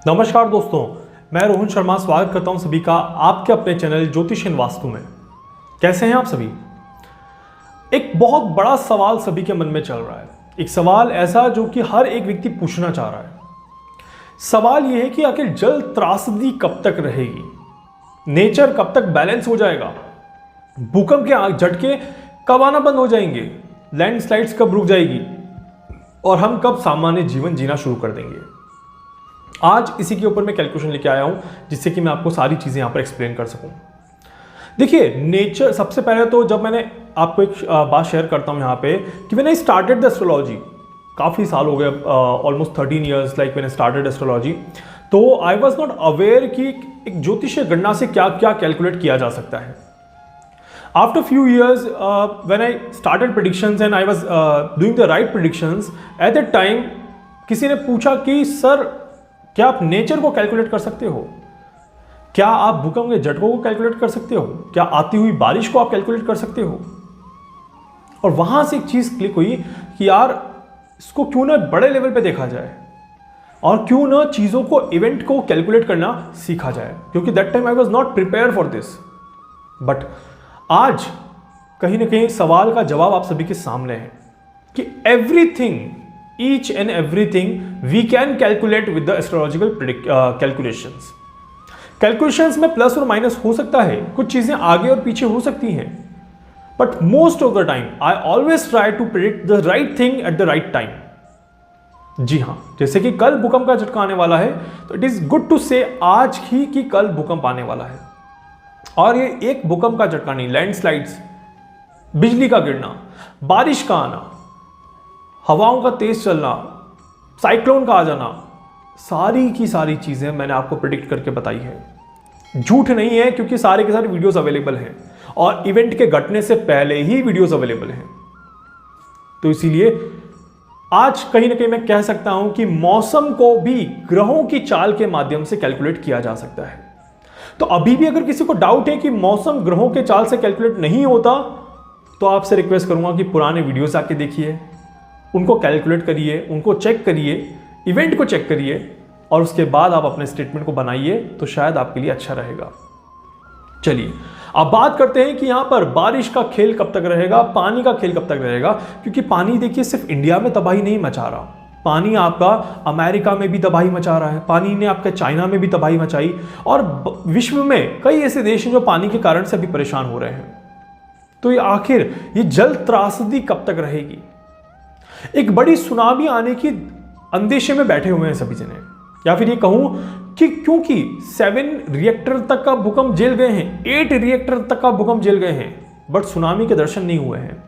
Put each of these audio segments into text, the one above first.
नमस्कार दोस्तों, मैं रोहन शर्मा स्वागत करता हूं सभी का आपके अपने चैनल ज्योतिष एंड वास्तु में। कैसे हैं आप सभी? एक बहुत बड़ा सवाल सभी के मन में चल रहा है, एक सवाल ऐसा जो कि हर एक व्यक्ति पूछना चाह रहा है। सवाल यह है कि आखिर जल त्रासदी कब तक रहेगी, नेचर कब तक बैलेंस हो जाएगा, भूकंप के झटके कब आना बंद हो जाएंगे, लैंडस्लाइड्स कब रुक जाएगी और हम कब सामान्य जीवन जीना शुरू कर देंगे। आज इसी के ऊपर मैं कैलकुलेशन लेके आया हूं जिससे कि मैं आपको सारी चीजें यहां पर एक्सप्लेन कर सकूं। देखिए, नेचर सबसे पहले तो जब मैंने आपको एक बात शेयर करता हूं यहां पे कि मैंने स्टार्टेड द एस्ट्रोलॉजी, काफ़ी साल हो गए, ऑलमोस्ट 13 ईयर्स लाइक मैंने स्टार्टेड एस्ट्रोलॉजी। तो आई वॉज नॉट अवेयर कि एक ज्योतिषीय गणना से क्या क्या कैलकुलेट किया जा सकता है। After few years when I started predictions and I was doing the right predictions, at the time किसी ने पूछा कि सर क्या आप नेचर को कैलकुलेट कर सकते हो, क्या आप भूकंप के झटकों को कैलकुलेट कर सकते हो, क्या आती हुई बारिश को आप कैलकुलेट कर सकते हो। और वहां से एक चीज क्लिक हुई कि यार इसको क्यों ना बड़े लेवल पे देखा जाए और क्यों ना चीजों को, इवेंट को कैलकुलेट करना सीखा जाए, क्योंकि that time I was not prepare for this. But आज कहीं ना कहीं सवाल का जवाब आप सभी के सामने है कि everything, each and everything we can calculate with the astrological calculations. Calculations में प्लस और माइनस हो सकता है, कुछ चीजें आगे और पीछे हो सकती हैं, but most of the time I always try to predict the right thing at the right time. जी हाँ, जैसे कि कल भूकंप का झटका आने वाला है, तो इट इज गुड टू से आज ही कि कल भूकंप आने वाला है। और ये एक भूकंप का झटका नहीं, लैंडस्लाइड्स, बिजली का गिरना, बारिश का आना, हवाओं का तेज चलना, साइक्लोन का आ जाना, सारी की सारी चीजें मैंने आपको प्रेडिक्ट करके बताई है। झूठ नहीं है, क्योंकि सारे के सारे वीडियोस अवेलेबल हैं और इवेंट के घटने से पहले ही वीडियोस अवेलेबल हैं। तो इसीलिए आज कहीं ना कहीं मैं कह सकता हूं कि मौसम को भी ग्रहों की चाल के माध्यम से कैलकुलेट किया जा सकता है। तो अभी भी अगर किसी को डाउट है कि मौसम ग्रहों के चाल से कैलकुलेट नहीं होता, तो आपसे रिक्वेस्ट करूंगा कि पुराने वीडियोस आके देखिए, उनको कैलकुलेट करिए, उनको चेक करिए, इवेंट को चेक करिए और उसके बाद आप अपने स्टेटमेंट को बनाइए, तो शायद आपके लिए अच्छा रहेगा। चलिए अब बात करते हैं कि यहां पर बारिश का खेल कब तक रहेगा, पानी का खेल कब तक रहेगा। क्योंकि पानी देखिए सिर्फ इंडिया में तबाही नहीं मचा रहा, पानी आपका अमेरिका में भी तबाही मचा रहा है, पानी ने आपके चाइना में भी तबाही मचाई और विश्व में कई ऐसे देश हैं जो पानी के कारण से अभी परेशान हो रहे हैं। तो ये आखिर ये जल त्रासदी कब तक रहेगी? एक बड़ी सुनामी आने की अंदेशे में बैठे हुए हैं सभी जने, या फिर ये कहूं कि क्योंकि 7 रिएक्टर तक का भूकंप झेल गए हैं, 8 रिएक्टर तक का भूकंप झेल गए हैं, बट सुनामी के दर्शन नहीं हुए हैं।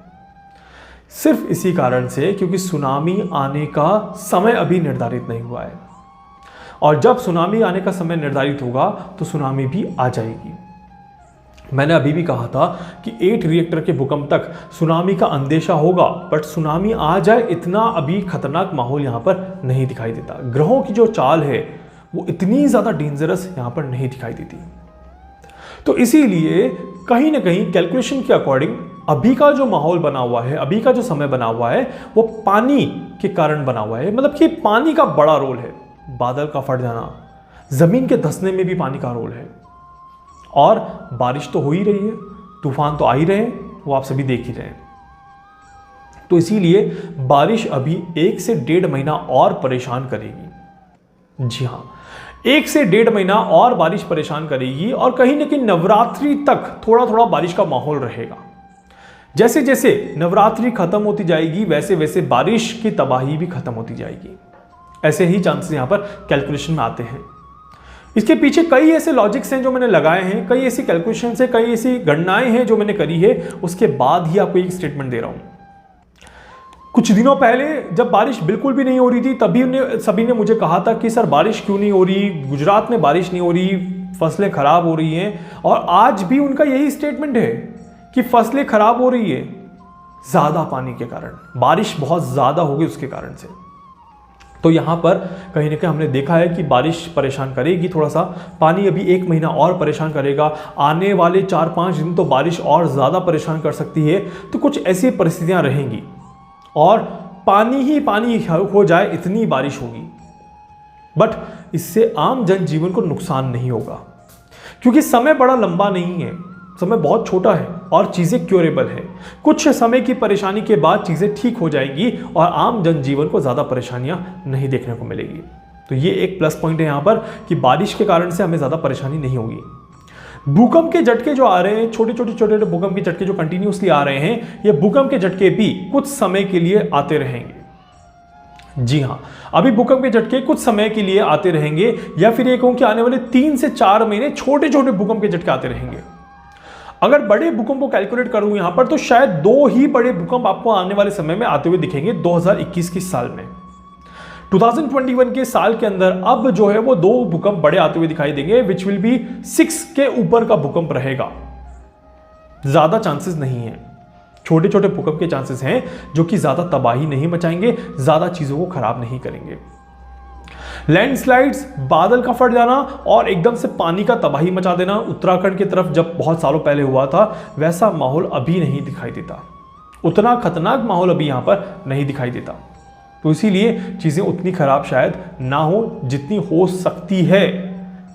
सिर्फ इसी कारण से क्योंकि सुनामी आने का समय अभी निर्धारित नहीं हुआ है, और जब सुनामी आने का समय निर्धारित होगा तो सुनामी भी आ जाएगी। मैंने अभी भी कहा था कि 8 रिएक्टर के भूकंप तक सुनामी का अंदेशा होगा, बट सुनामी आ जाए इतना अभी खतरनाक माहौल यहां पर नहीं दिखाई देता। ग्रहों की जो चाल है वो इतनी ज्यादा डेंजरस यहां पर नहीं दिखाई देती। तो इसीलिए कहीं ना कहीं कैलकुलेशन के अकॉर्डिंग अभी का जो माहौल बना हुआ है, अभी का जो समय बना हुआ है, वो पानी के कारण बना हुआ है। मतलब कि पानी का बड़ा रोल है, बादल का फट जाना, जमीन के धंसने में भी पानी का रोल है, और बारिश तो हो ही रही है, तूफान तो आ ही रहे हैं, वो आप सभी देख ही रहे हैं। तो इसीलिए बारिश अभी 1 से 1.5 महीना और परेशान करेगी। जी हाँ, 1 से 1.5 महीना और बारिश परेशान करेगी, और कहीं ना कहीं नवरात्रि तक थोड़ा थोड़ा बारिश का माहौल रहेगा। जैसे जैसे नवरात्रि खत्म होती जाएगी, वैसे वैसे बारिश की तबाही भी खत्म होती जाएगी। ऐसे ही चांसेस यहां पर कैलकुलेशन में आते हैं। इसके पीछे कई ऐसे लॉजिक्स हैं जो मैंने लगाए हैं, कई ऐसी कैलकुलेशंस हैं, कई ऐसी गणनाएं हैं जो मैंने करी है, उसके बाद ही आपको एक स्टेटमेंट दे रहा हूं। कुछ दिनों पहले जब बारिश बिल्कुल भी नहीं हो रही थी, तभी सभी ने मुझे कहा था कि सर बारिश क्यों नहीं हो रही, गुजरात में बारिश नहीं हो रही, फसलें खराब हो रही हैं। और आज भी उनका यही स्टेटमेंट है कि फसलें खराब हो रही है ज्यादा पानी के कारण, बारिश बहुत ज्यादा हो गई उसके कारण से। तो यहां पर कहीं ना कहीं हमने देखा है कि बारिश परेशान करेगी, थोड़ा सा पानी अभी 1 महीना और परेशान करेगा, आने वाले 4-5 दिन तो बारिश और ज़्यादा परेशान कर सकती है। तो कुछ ऐसी परिस्थितियां रहेंगी और पानी ही पानी हो जाए इतनी बारिश होगी। बट इससे आम जनजीवन को नुकसान नहीं होगा, क्योंकि समय बड़ा लंबा नहीं है, समय बहुत छोटा है और चीज़ें क्योरेबल है। कुछ समय की परेशानी के बाद चीज़ें ठीक हो जाएगी और आम जनजीवन को ज़्यादा परेशानियां नहीं देखने को मिलेगी। तो ये एक प्लस पॉइंट है यहाँ पर कि बारिश के कारण से हमें ज़्यादा परेशानी नहीं होगी। भूकंप के झटके जो आ रहे हैं, छोटे भूकंप के झटके जो कंटिन्यूसली आ रहे हैं, ये भूकंप के झटके भी कुछ समय के लिए आते रहेंगे। जी हाँ, अभी भूकंप के झटके कुछ समय के लिए आते रहेंगे, या फिर ये कहूं कि आने वाले 3 से 4 महीने छोटे छोटे भूकंप के झटके आते रहेंगे। अगर बड़े भूकंप को कैलकुलेट करूं यहां पर, तो शायद 2 ही बड़े भूकंप आपको आने वाले समय में आते हुए दिखेंगे 2021 के साल में। 2021 के साल के अंदर अब जो है वो 2 भूकंप बड़े आते हुए दिखाई देंगे, विच विल बी 6 के ऊपर का भूकंप रहेगा। ज्यादा चांसेस नहीं है, छोटे छोटे भूकंप के चांसेस हैं जो कि ज्यादा तबाही नहीं मचाएंगे, ज्यादा चीजों को खराब नहीं करेंगे। लैंडस्लाइड्स, बादल का फट जाना और एकदम से पानी का तबाही मचा देना, उत्तराखंड की तरफ जब बहुत सालों पहले हुआ था वैसा माहौल अभी नहीं दिखाई देता, उतना खतरनाक माहौल अभी यहां पर नहीं दिखाई देता। तो इसीलिए चीजें उतनी खराब शायद ना हो जितनी हो सकती है।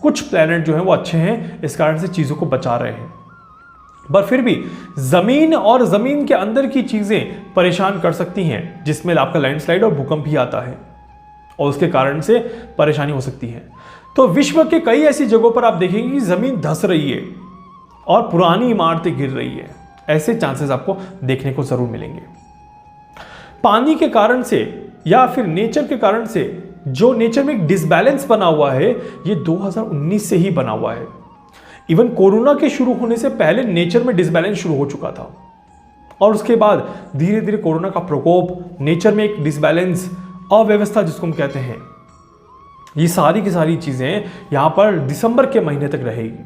कुछ प्लैनेट जो हैं वो अच्छे हैं, इस कारण से चीजों को बचा रहे हैं, पर फिर भी जमीन और जमीन के अंदर की चीजें परेशान कर सकती हैं, जिसमें आपका लैंडस्लाइड और भूकंप भी आता है और उसके कारण से परेशानी हो सकती है। तो विश्व के कई ऐसी जगहों पर आप देखेंगे कि जमीन धंस रही है और पुरानी इमारतें गिर रही है, ऐसे चांसेस आपको देखने को जरूर मिलेंगे। पानी के कारण से या फिर नेचर के कारण से जो नेचर में एक डिसबैलेंस बना हुआ है, ये 2019 से ही बना हुआ है। इवन कोरोना के शुरू होने से पहले नेचर में डिसबैलेंस शुरू हो चुका था और उसके बाद धीरे धीरे कोरोना का प्रकोप, नेचर में एक डिसबैलेंस, अव्यवस्था जिसको हम कहते हैं, ये सारी की सारी चीजें यहां पर दिसंबर के महीने तक रहेगी।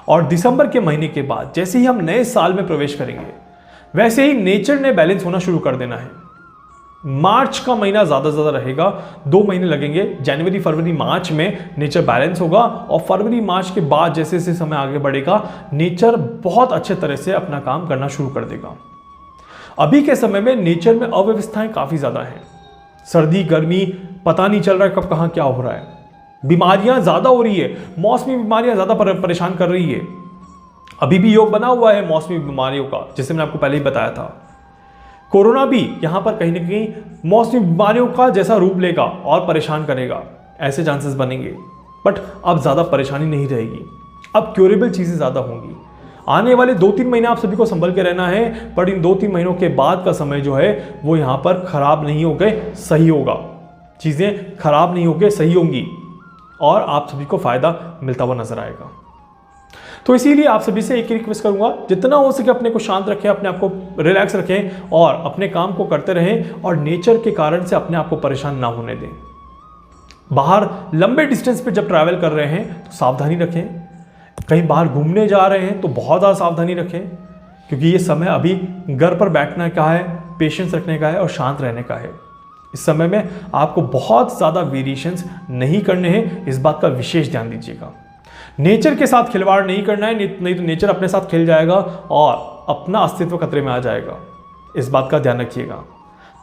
और दिसंबर के महीने के बाद जैसे ही हम नए साल में प्रवेश करेंगे, वैसे ही नेचर ने बैलेंस होना शुरू कर देना है। मार्च का महीना ज्यादा रहेगा, 2 महीने लगेंगे, जनवरी फरवरी मार्च में नेचर बैलेंस होगा और फरवरी मार्च के बाद जैसे जैसे समय आगे बढ़ेगा, नेचर बहुत अच्छे तरह से अपना काम करना शुरू कर देगा। अभी के समय में नेचर में अव्यवस्थाएं काफी ज्यादा हैं, सर्दी गर्मी पता नहीं चल रहा है कब कहां क्या हो रहा है, बीमारियां ज्यादा हो रही है, मौसमी बीमारियां ज्यादा परेशान कर रही है। अभी भी योग बना हुआ है मौसमी बीमारियों का, जैसे मैंने आपको पहले ही बताया था। कोरोना भी यहां पर कहीं ना कहीं मौसमी बीमारियों का जैसा रूप लेगा और परेशान करेगा, ऐसे चांसेस बनेंगे। बट अब ज्यादा परेशानी नहीं रहेगी, अब क्योरेबल चीजें ज्यादा होंगी। आने वाले 2-3 महीने आप सभी को संभल के रहना है, पर इन 2-3 महीनों के बाद का समय जो है वो यहां पर खराब नहीं हो गए, सही होगा। चीजें खराब नहीं हो गए, सही होंगी और आप सभी को फायदा मिलता हुआ नजर आएगा। तो इसीलिए आप सभी से एक ही रिक्वेस्ट करूंगा, जितना हो सके अपने को शांत रखें, अपने आप को रिलैक्स रखें और अपने काम को करते रहें और नेचर के कारण से अपने आप को परेशान ना होने दें। बाहर लंबे डिस्टेंस पे जब ट्रैवल कर रहे हैं तो सावधानी रखें, कहीं बाहर घूमने जा रहे हैं तो बहुत ज़्यादा सावधानी रखें, क्योंकि ये समय अभी घर पर बैठने का है, पेशेंस रखने का है और शांत रहने का है। इस समय में आपको बहुत ज़्यादा वेरिएशंस नहीं करने हैं, इस बात का विशेष ध्यान दीजिएगा। नेचर के साथ खिलवाड़ नहीं करना है, नहीं तो नेचर अपने साथ खेल जाएगा और अपना अस्तित्व खतरे में आ जाएगा, इस बात का ध्यान रखिएगा।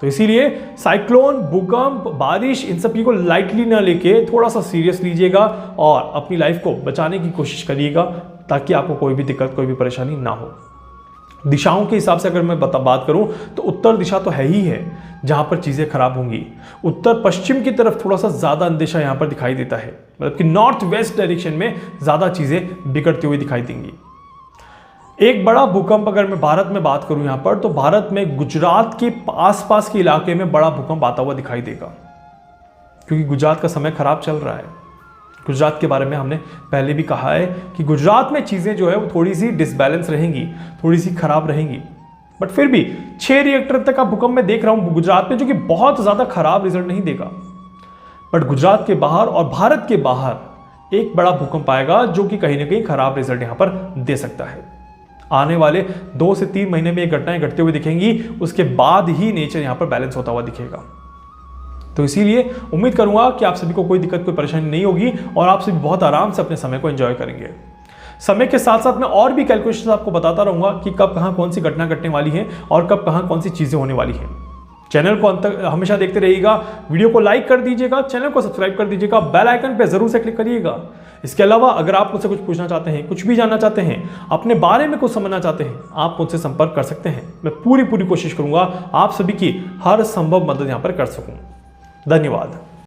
तो इसीलिए साइक्लोन, भूकंप, बारिश, इन सभी को लाइटली ना लेके थोड़ा सा सीरियस लीजिएगा और अपनी लाइफ को बचाने की कोशिश करिएगा, ताकि आपको कोई भी दिक्कत, कोई भी परेशानी ना हो। दिशाओं के हिसाब से अगर मैं बात करूं तो उत्तर दिशा तो है ही है जहां पर चीजें खराब होंगी। उत्तर पश्चिम की तरफ थोड़ा सा ज्यादा अंदेशा यहां पर दिखाई देता है, मतलब कि नॉर्थ वेस्ट डायरेक्शन में ज्यादा चीजें बिगड़ती हुई दिखाई देंगी। एक बड़ा भूकंप अगर मैं भारत में बात करूं यहां पर, तो भारत में गुजरात के आसपास के इलाके में बड़ा भूकंप आता हुआ दिखाई देगा, क्योंकि गुजरात का समय खराब चल रहा है। गुजरात के बारे में हमने पहले भी कहा है कि गुजरात में चीज़ें जो है वो थोड़ी सी डिसबैलेंस रहेंगी, थोड़ी सी खराब रहेंगी। बट फिर भी 6 रिएक्टर तक का भूकंप मैं देख रहा हूं गुजरात में, जो कि बहुत ज़्यादा खराब रिजल्ट नहीं देगा। बट गुजरात के बाहर और भारत के बाहर एक बड़ा भूकंप आएगा जो कि कहीं ना कहीं खराब रिजल्ट यहां पर दे सकता है। आने वाले 2 से 3 महीने में ये घटनाएं घटते हुए दिखेंगी, उसके बाद ही नेचर यहां पर बैलेंस होता हुआ दिखेगा। तो इसीलिए उम्मीद करूंगा कि आप सभी को कोई दिक्कत, कोई परेशानी नहीं होगी और आप सभी बहुत आराम से अपने समय को एंजॉय करेंगे। समय के साथ साथ मैं और भी कैलकुलेशन आपको बताता रहूंगा कि कब कहां कौन सी घटना घटने वाली है और कब कहां कौन सी चीजें होने वाली हैं। चैनल को अंत तक हमेशा देखते रहिएगा, वीडियो को लाइक कर दीजिएगा, चैनल को सब्सक्राइब कर दीजिएगा, बेल आइकन पे जरूर से क्लिक करिएगा। इसके अलावा अगर आप मुझसे कुछ पूछना चाहते हैं, कुछ भी जानना चाहते हैं, अपने बारे में कुछ समझना चाहते हैं, आप मुझसे संपर्क कर सकते हैं। मैं पूरी कोशिश करूंगा आप सभी की हर संभव मदद यहां पर कर सकूं। धन्यवाद।